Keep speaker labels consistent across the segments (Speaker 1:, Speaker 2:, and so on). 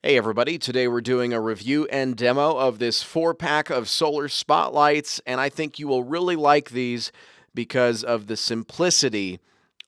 Speaker 1: Hey everybody, today we're doing a review and demo of this 4-pack of solar spotlights, and I think you will really like these because of the simplicity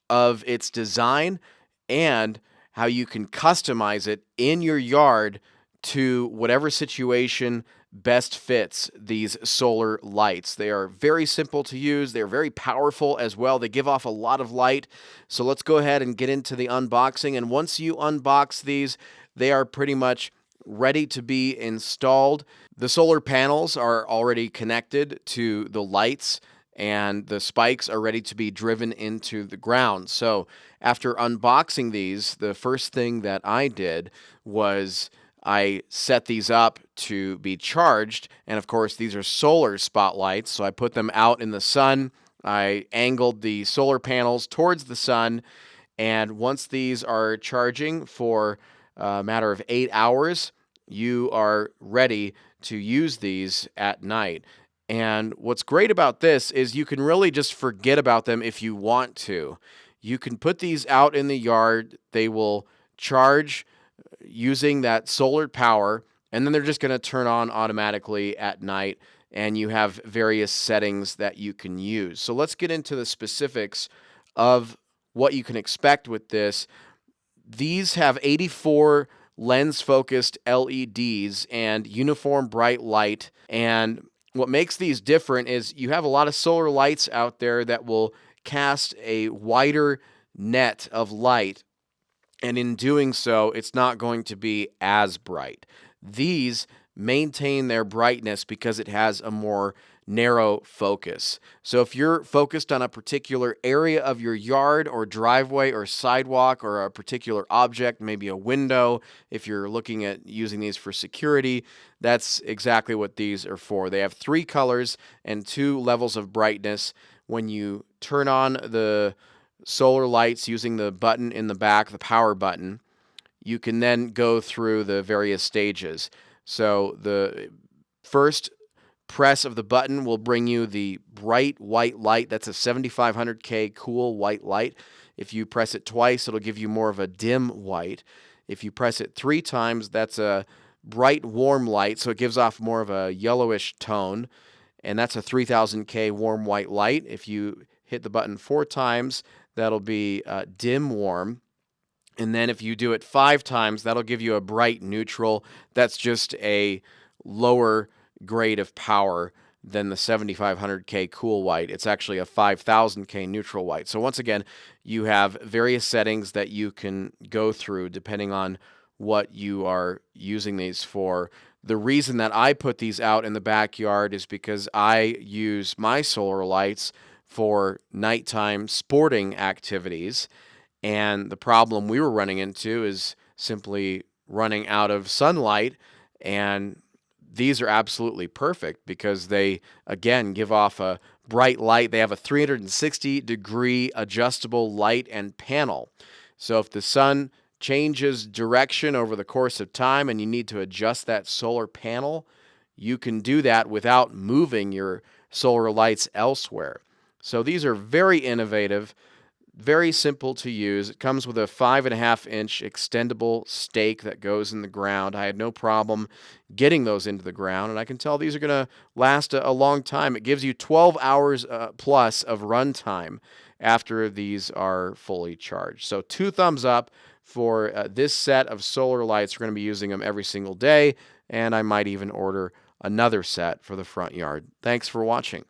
Speaker 1: of its design and how you can customize it in your yard to whatever situation best fits these solar lights. They are very simple to use. They're very powerful as well. They give off a lot of light. So let's go ahead and get into the unboxing. And once you unbox these, they are pretty much ready to be installed. The solar panels are already connected to the lights, and the spikes are ready to be driven into the ground. So after unboxing these, the first thing that I did was I set these up to be charged, and of course these are solar spotlights, so I put them out in the sun. I angled the solar panels towards the sun, and once these are charging for a matter of 8 hours, you are ready to use these at night. And what's great about this is you can really just forget about them if you want to. You can put these out in the yard. They will charge using that solar power, and then they're just going to turn on automatically at night, and you have various settings that you can use. So let's get into the specifics of what you can expect with this. These have 84 lens-focused LEDs and uniform bright light, and what makes these different is you have a lot of solar lights out there that will cast a wider net of light, and in doing so, it's not going to be as bright. These maintain their brightness because it has a more narrow focus. So if you're focused on a particular area of your yard or driveway or sidewalk or a particular object, maybe a window, if you're looking at using these for security, that's exactly what these are for. They have 3 colors and 2 levels of brightness. When you turn on the solar lights using the button in the back, the power button, you can then go through the various stages. So the first press of the button will bring you the bright white light. That's a 7500K cool white light. If you press it twice, it'll give you more of a dim white. If you press it 3 times, that's a bright warm light, so it gives off more of a yellowish tone, and that's a 3000K warm white light. If you hit the button 4 times, that'll be dim warm. And then if you do it 5 times, that'll give you a bright neutral. That's just a lower grade of power than the 7500K cool white. It's actually a 5000K neutral white. So once again, you have various settings that you can go through depending on what you are using these for. The reason that I put these out in the backyard is because I use my solar lights for nighttime sporting activities, and the problem we were running into is simply running out of sunlight, and these are absolutely perfect because they, again, give off a bright light. They have a 360-degree adjustable light and panel. So if the sun changes direction over the course of time and you need to adjust that solar panel, you can do that without moving your solar lights elsewhere. So these are very innovative, very simple to use. It comes with a 5.5-inch extendable stake that goes in the ground. I had no problem getting those into the ground, and I can tell these are going to last a long time. It gives you 12 hours plus of runtime after these are fully charged. So 2 thumbs up for this set of solar lights. We're going to be using them every single day, and I might even order another set for the front yard. Thanks for watching.